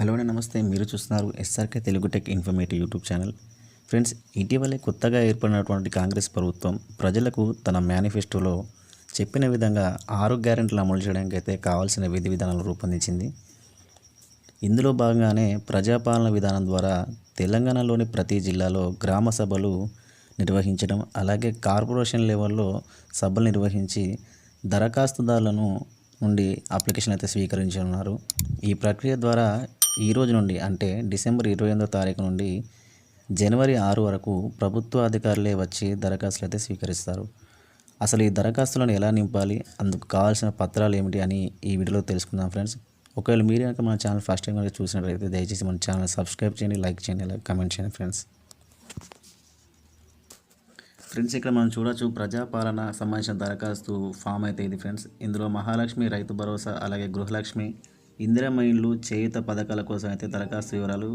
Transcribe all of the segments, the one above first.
Hello అండి, నమస్తే. మీరు చూస్తున్నారు SRK Telugu tech informative YouTube channel. Friends, ఇటీవలే కొత్తగా ఏర్పడినటువంటి కాంగ్రెస్ ప్రభుత్వం ప్రజలకు తన మేనిఫెస్టోలో చెప్పిన విధంగా 6 గ్యారెంటీలు అమలు చేయడానికి అయితే కావాల్సిన విధి విధానాలు రూపొందించింది. ఇందులో భాగంగానే ప్రజాపాలన విధానం ద్వారా తెలంగాణలోని ప్రతి జిల్లాలో గ్రామ సభలు నిర్వహించడం, అలాగే కార్పొరేషన్ లెవెల్లో సభలు నిర్వహించి దరఖాస్తుదారులను నుండి అప్లికేషన్ అయితే స్వీకరించనున్నారు. ఈ ప్రక్రియ ద్వారా ఈ రోజు నుండి అంటే డిసెంబర్ 28వ తారీఖు నుండి జనవరి 6 వరకు ప్రభుత్వ అధికారులే వచ్చి దరఖాస్తులు అయితే స్వీకరిస్తారు. అసలు ఈ దరఖాస్తులను ఎలా నింపాలి, అందుకు కావాల్సిన పత్రాలు ఏమిటి అని ఈ వీడియోలో తెలుసుకుందాం ఫ్రెండ్స్. ఒకవేళ మీరు కనుక మన ఛానల్ ఫస్ట్ టైం కనుక చూసినట్లయితే దయచేసి మన ఛానల్ సబ్స్క్రైబ్ చేయండి, లైక్ చేయండి, అలాగే కామెంట్ చేయండి ఫ్రెండ్స్. ఇక్కడ మనం చూడొచ్చు, ప్రజాపాలన సంబంధించిన దరఖాస్తు ఫామ్ అయితే ఇది ఫ్రెండ్స్. ఇందులో మహాలక్ష్మి, రైతు భరోసా, అలాగే గృహలక్ష్మి, ఇందిరమ్మ ఇండ్లు, చేయూత పథకాల కోసం అయితే దరఖాస్తు వివరాలు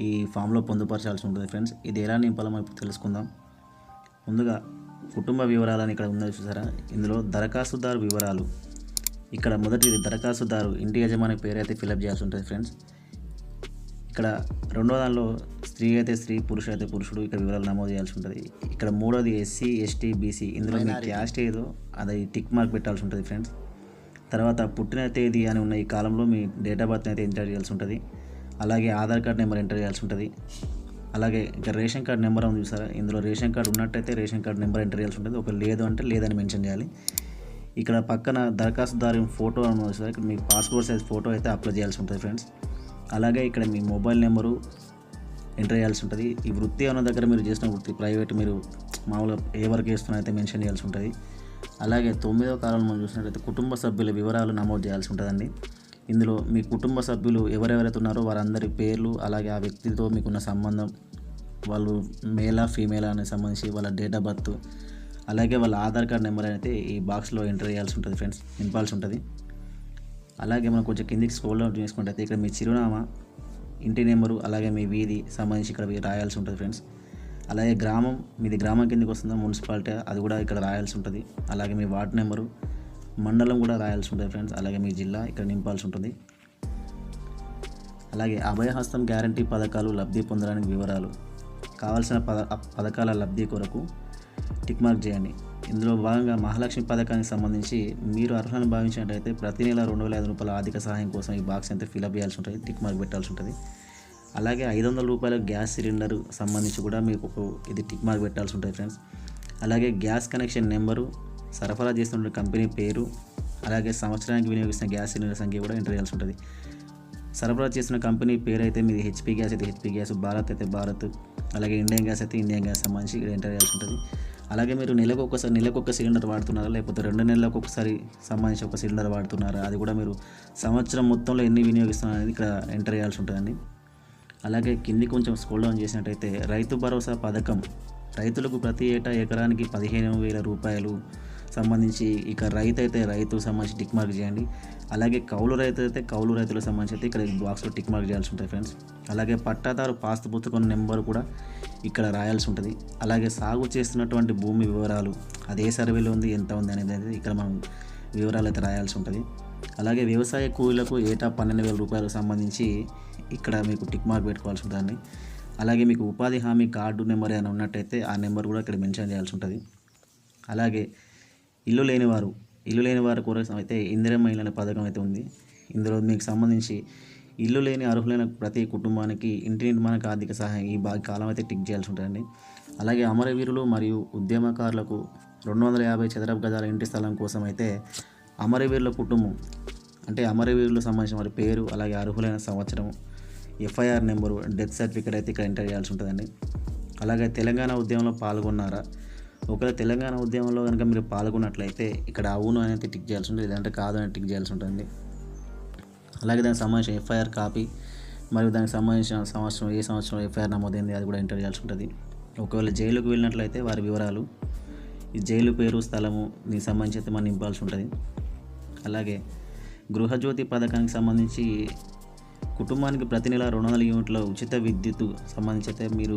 ఈ ఫామ్లో పొందుపరచాల్సి ఉంటుంది ఫ్రెండ్స్. ఇది ఎలా నింపాలో మనం ఇప్పుడు తెలుసుకుందాం. ముందుగా కుటుంబ వివరాలని ఇక్కడ ఉందో చూసారా, ఇందులో దరఖాస్తుదారు వివరాలు. ఇక్కడ మొదటిది దరఖాస్తుదారు ఇంటి యజమాని పేరు అయితే ఫిలప్ చేయాల్సి ఉంటుంది ఫ్రెండ్స్. ఇక్కడ రెండో దానిలో స్త్రీ అయితే స్త్రీ, పురుషుడు అయితే పురుషుడు, ఇక్కడ వివరాలు నమోదు చేయాల్సి ఉంటుంది. ఇక్కడ మూడోది ఎస్సీ, ఎస్టీ, బీసీ, ఇందులో మీ క్యాస్ట్ ఏదో అది టిక్ మార్క్ పెట్టాల్సి ఉంటుంది ఫ్రెండ్స్. తర్వాత పుట్టిన తేదీ అని ఉన్న ఈ కాలంలో మీ డేట్ ఆఫ్ బర్త్ అయితే ఎంటర్ చేయాల్సి ఉంటుంది. అలాగే ఆధార్ కార్డ్ నెంబర్ ఎంటర్ చేయాల్సి ఉంటుంది. అలాగే ఇంకా రేషన్ కార్డ్ నెంబర్ అని చూసారా, ఇందులో రేషన్ కార్డు ఉన్నట్టయితే రేషన్ కార్డ్ నెంబర్ ఎంటర్ చేయాల్సి ఉంటుంది. ఒక లేదు అంటే లేదని మెన్షన్ చేయాలి. ఇక్కడ పక్కన దరఖాస్తుదారు ఫోటో అని చూసారా, ఇక్కడ మీ పాస్పోర్ట్ సైజ్ ఫోటో అయితే అప్లై చేయాల్సి ఉంటుంది ఫ్రెండ్స్. అలాగే ఇక్కడ మీ మొబైల్ నెంబరు ఎంటర్ చేయాల్సి ఉంటుంది. ఈ వృత్తి అన్న దగ్గర మీరు చేసిన వృత్తి ప్రైవేట్, మీరు మామూలుగా ఏ వర్క్ చేస్తున్నా అయితే మెన్షన్ చేయాల్సి ఉంటుంది. అలాగే 9వ కాలంలో మనం చూసినట్లయితే కుటుంబ సభ్యుల వివరాలు నమోదు చేయాల్సి ఉంటుందండి. ఇందులో మీ కుటుంబ సభ్యులు ఎవరెవరైతే ఉన్నారో వారందరి పేర్లు, అలాగే ఆ వ్యక్తితో మీకున్న సంబంధం, వాళ్ళు మేలా ఫీమేలా అనే సంబంధించి వాళ్ళ డేట్ ఆఫ్ బర్త్, అలాగే వాళ్ళ ఆధార్ కార్డ్ నెంబర్ అయితే ఈ బాక్స్లో ఎంటర్ చేయాల్సి ఉంటుంది ఫ్రెండ్స్, నింపాల్సి ఉంటుంది. అలాగే మనం కొంచెం కిందికి స్క్రోల్ డౌన్ చేసుకుంటే ఇక్కడ మీ చిరునామా, ఇంటి నెంబరు, అలాగే మీ వీధి సంబంధించి ఇక్కడ రాయాల్సి ఉంటుంది ఫ్రెండ్స్. అలాగే గ్రామం, మీది గ్రామం కిందకి వస్తుందా మున్సిపాలిటీ, అది కూడా ఇక్కడ రాయాల్సి ఉంటుంది. అలాగే మీ వార్డు నెంబరు, మండలం కూడా రాయాల్సి ఉంటుంది ఫ్రెండ్స్. అలాగే మీ జిల్లా ఇక్కడ నింపాల్సి ఉంటుంది. అలాగే అభయహస్తం గ్యారంటీ పథకాలు లబ్ధి పొందడానికి వివరాలు, కావాల్సిన పథకాల లబ్ధి కొరకు టిక్ మార్క్ చేయండి. ఇందులో భాగంగా మహాలక్ష్మి పథకానికి సంబంధించి మీరు అర్హులను భావించినట్లయితే ప్రతి నెల 2,500 రూపాయల ఆర్థిక సహాయం కోసం ఈ బాక్స్ అయితే ఫిలప్ చేయాల్సి ఉంటుంది, టిక్ మార్క్ పెట్టాల్సి ఉంటుంది. అలాగే 500 రూపాయల గ్యాస్ సిలిండర్ సంబంధించి కూడా మీకు ఇది టిక్ మార్క్ పెట్టాల్సి ఉంటుంది ఫ్రెండ్స్. అలాగే గ్యాస్ కనెక్షన్ నెంబరు, సరఫరా చేస్తున్న కంపెనీ పేరు, అలాగే సంవత్సరానికి వినియోగిస్తున్న గ్యాస్ సిలిండర్ సంఖ్య కూడా ఎంటర్ చేయాల్సి ఉంటుంది. సరఫరా చేస్తున్న కంపెనీ పేరు అయితే మీది హెచ్పీ గ్యాస్ అయితే హెచ్పీ గ్యాస్, భారత్ అయితే భారత్, అలాగే ఇండియన్ గ్యాస్ అయితే ఇండియన్ గ్యాస్ సంబంధించి ఇక్కడ ఎంటర్ చేయాల్సి ఉంటుంది. అలాగే మీరు నెలకొక సిలిండర్ వాడుతున్నారా, లేకపోతే 2 నెలలకు ఒకసారి సంబంధించి ఒక సిలిండర్ వాడుతున్నారా, అది కూడా మీరు సంవత్సరం మొత్తంలో ఎన్ని వినియోగిస్తున్నారు అనేది ఇక్కడ ఎంటర్ చేయాల్సి ఉంటుందండి. అలాగే కింది కొంచెం స్క్రోల్ డౌన్ చేసినట్టయితే రైతు భరోసా పథకం, రైతులకు ప్రతి ఏటా ఎకరానికి 15,000 రూపాయలు సంబంధించి ఇక రైతు సంబంధించి టిక్ మార్క్ చేయండి. అలాగే కౌలు రైతులకు సంబంధించి అయితే ఇక్కడ బాక్స్లో టిక్ మార్క్ చేయాల్సి ఉంటుంది ఫ్రెండ్స్. అలాగే పట్టాదారు పాస్ పుస్తకం నెంబర్ కూడా ఇక్కడ రాయాల్సి ఉంటుంది. అలాగే సాగు చేస్తున్నటువంటి భూమి వివరాలు, అదే సర్వేలో ఉంది, ఎంత ఉంది అనేది ఇక్కడ మనం వివరాలు అయితే రాయాల్సి ఉంటుంది. అలాగే వ్యవసాయ కూలీలకు ఏటా 12,000 రూపాయలకు సంబంధించి ఇక్కడ మీకు టిక్ మార్క్ పెట్టుకోవాల్సి ఉంటుంది. అలాగే మీకు ఉపాధి హామీ కార్డు నెంబర్ ఏమైనా ఉన్నట్టయితే ఆ నెంబర్ కూడా ఇక్కడ మెన్షన్ చేయాల్సి ఉంటుంది. అలాగే ఇల్లు లేని వారి కోసం అయితే ఇందిరమ్మ ఇల్లు అనే పథకం అయితే ఉంది. ఇందులో మీకు సంబంధించి ఇల్లు లేని అర్హులైన ప్రతి కుటుంబానికి ఇంటి నిర్మాణానికి ఆర్థిక సహాయం ఈ కాలం అయితే టిక్ చేయాల్సి ఉంటుందండి. అలాగే అమరవీరులు మరియు ఉద్యమకారులకు 250 చదరపు గజాల ఇంటి స్థలం కోసం అయితే అమరవీరుల కుటుంబం అంటే అమరవీరులకు సంబంధించిన వారి పేరు, అలాగే అర్హులైన సంవత్సరం, ఎఫ్ఐఆర్ నెంబరు, డెత్ సర్టిఫికేట్ అయితే ఇక్కడ ఎంటర్ చేయాల్సి ఉంటుందండి. అలాగే తెలంగాణ ఉద్యమంలో పాల్గొన్నారా, ఒకవేళ తెలంగాణ ఉద్యమంలో కనుక మీరు పాల్గొన్నట్లయితే ఇక్కడ అవును అనేది టిక్ చేయాల్సి ఉంటుంది, లేదంటే కాదు అని టిక్ చేయాల్సి ఉంటుంది. అలాగే దానికి సంబంధించిన ఎఫ్ఐఆర్ కాపీ మరియు దానికి సంబంధించిన ఏ సంవత్సరం ఎఫ్ఐఆర్ నమోదైంది అది కూడా ఎంటర్ చేయాల్సి ఉంటుంది. ఒకవేళ జైలుకు వెళ్ళినట్లయితే వారి వివరాలు, ఈ జైలు పేరు, స్థలము దీనికి సంబంధించి అయితే మనం నింపాల్సి ఉంటుంది. అలాగే గృహజ్యోతి పథకానికి సంబంధించి కుటుంబానికి ప్రతి నెల 200 యూనిట్ల ఉచిత విద్యుత్ సంబంధించి అయితే మీరు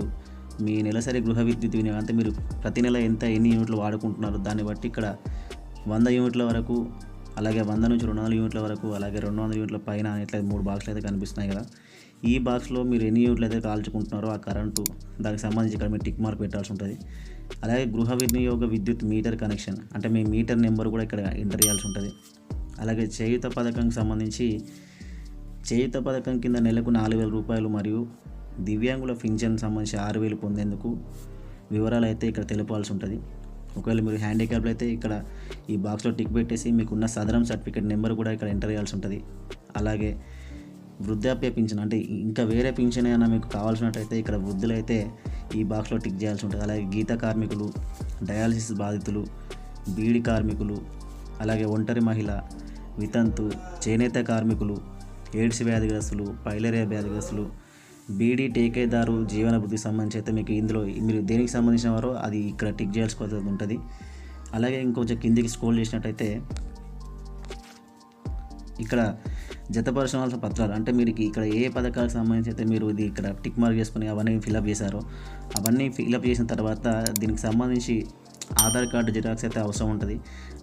మీ నెలసరి గృహ విద్యుత్ వినియోగం అంటే మీరు ప్రతి నెల ఎన్ని యూనిట్లు వాడుకుంటున్నారో దాన్ని బట్టి ఇక్కడ 100 యూనిట్ల వరకు, అలాగే 100 నుంచి 200 యూనిట్ల వరకు, అలాగే 200 యూనిట్ల పైన ఇట్లా 3 బాక్సులు అయితే కనిపిస్తున్నాయి కదా. ఈ బాక్స్లో మీరు ఎన్ని యూనిట్లు అయితే కాల్చుకుంటున్నారో ఆ కరెంటు దానికి సంబంధించి ఇక్కడ మీరు టిక్ మార్క్ పెట్టాల్సి ఉంటుంది. అలాగే గృహ వినియోగ విద్యుత్ మీటర్ కనెక్షన్ అంటే మీ మీటర్ నెంబర్ కూడా ఇక్కడ ఎంటర్ చేయాల్సి ఉంటుంది. అలాగే చేయూత పథకంకి సంబంధించి చేయూత పథకం కింద నెలకు 4,000 రూపాయలు మరియు దివ్యాంగుల పింఛన్ సంబంధించి 6,000 పొందేందుకు వివరాలు అయితే ఇక్కడ తెలపాల్సి ఉంటుంది. ఒకవేళ మీరు హ్యాండిక్యాప్లు అయితే ఇక్కడ ఈ బాక్స్లో టిక్ పెట్టేసి మీకున్న సదరం సర్టిఫికేట్ నెంబర్ కూడా ఇక్కడ ఎంటర్ చేయాల్సి ఉంటుంది. అలాగే వృద్ధాప్య పింఛన్ అంటే ఇంకా వేరే పింఛన్ అయినా మీకు కావాల్సినట్టయితే ఇక్కడ వృద్ధులైతే ఈ బాక్స్లో టిక్ చేయాల్సి ఉంటుంది. అలాగే గీత కార్మికులు, డయాలసిస్ బాధితులు, బీడి కార్మికులు, అలాగే ఒంటరి మహిళ, వితంతు, చేనేత కార్మికులు, ఎయిడ్స్ వ్యాధిగ్రస్తులు, పైలేరియా వ్యాధిగ్రస్తులు, బీడీ టేకేదారు జీవన వృద్ధికి సంబంధించి అయితే మీకు ఇందులో మీరు దేనికి సంబంధించిన వారో అది ఇక్కడ టిక్ చేయాల్సి ఉంటుంది. అలాగే ఇంకొంచెం కిందికి స్క్రోల్ చేసినట్టయితే ఇక్కడ జతపరచాల్సిన పత్రాలు అంటే మీరు ఇక్కడ ఏ పథకాలకు సంబంధించి అయితే మీరు ఇది ఇక్కడ టిక్ మార్క్ చేసుకుని అవన్నీ ఫిలప్ చేశారో అవన్నీ ఫిలప్ చేసిన తర్వాత దీనికి సంబంధించి ఆధార్ కార్డు జిరాక్స్ అయితే అవసరం ఉంటుంది.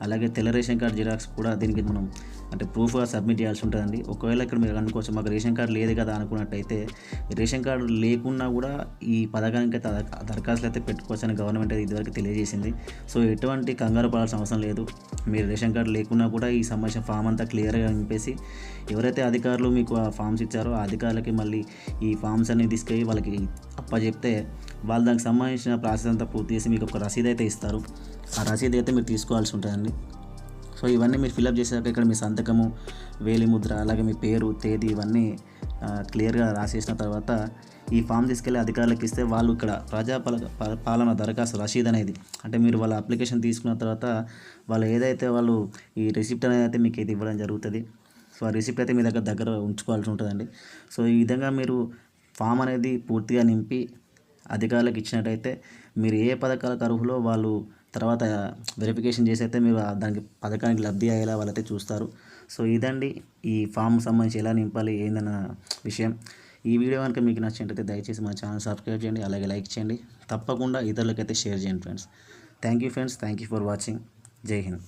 అలాగే తెల్ల రేషన్ కార్డు జిరాక్స్ కూడా దీనికి మనం అంటే ప్రూఫ్గా సబ్మిట్ చేయాల్సి ఉంటుందండి. ఒకవేళ ఇక్కడ మీరు అనుకోవచ్చు మాకు రేషన్ కార్డు లేదు కదా అనుకున్నట్టయితే రేషన్ కార్డు లేకున్నా కూడా ఈ పథకానికి అయితే దరఖాస్తులు అయితే పెట్టుకోవచ్చు అని గవర్నమెంట్ అయితే ఇదివరకు తెలియజేసింది. సో ఎటువంటి కంగారు పడాల్సిన అవసరం లేదు. మీరు రేషన్ కార్డు లేకున్నా కూడా ఈ సంబంధించిన ఫామ్ అంతా క్లియర్గా నింపేసి ఎవరైతే అధికారులు మీకు ఆ ఫామ్స్ ఇచ్చారో ఆ అధికారులకి మళ్ళీ ఈ ఫామ్స్ అన్ని తీసుకెళ్ళి వాళ్ళకి అప్పచెప్తే వాళ్ళు దానికి సంబంధించిన ప్రాసెస్ అంతా పూర్తి చేసి మీకు ఒక రసీదు అయితే ఇస్తారు. ఆ రసీదు అయితే మీరు తీసుకోవాల్సి ఉంటుందండి. సో ఇవన్నీ మీరు ఫిలప్ చేశాక ఇక్కడ మీ సంతకము, వేలిముద్ర, అలాగే మీ పేరు, తేదీ ఇవన్నీ క్లియర్గా రాసేసిన తర్వాత ఈ ఫామ్ తీసుకెళ్ళి అధికారులకు ఇస్తే వాళ్ళు ఇక్కడ పాలన దరఖాస్తు రసీద్ అనేది అంటే మీరు వాళ్ళ అప్లికేషన్ తీసుకున్న తర్వాత వాళ్ళు ఏదైతే వాళ్ళు ఈ రిసిప్ట్ అనేది అయితే మీకు అయితే ఇవ్వడం జరుగుతుంది. సో ఆ రిసిప్ట్ అయితే మీ దగ్గర ఉంచుకోవాల్సి ఉంటుందండి. సో ఈ విధంగా మీరు ఫామ్ అనేది పూర్తిగా నింపి అధికారులకు ఇచ్చినట్టయితే మీరు ఏ పథకాలకు అర్హులో వాళ్ళు తర్వాత వెరిఫికేషన్ చేసి అయితే మీరు దానికి పథకానికి లబ్ధి అయ్యేలా వాళ్ళైతే చూస్తారు. సో ఇదండి ఈ ఫామ్ సంబంధించి ఎలా నింపాలి ఏందన్న విషయం. ఈ వీడియో కనుక మీకు నచ్చినట్లయితే దయచేసి మా ఛానల్ సబ్స్క్రైబ్ చేయండి, అలాగే లైక్ చేయండి. తప్పకుండా ఇతరులకైతే షేర్ చేయండి friends. Thank you friends, thank you for watching. జై హింద్.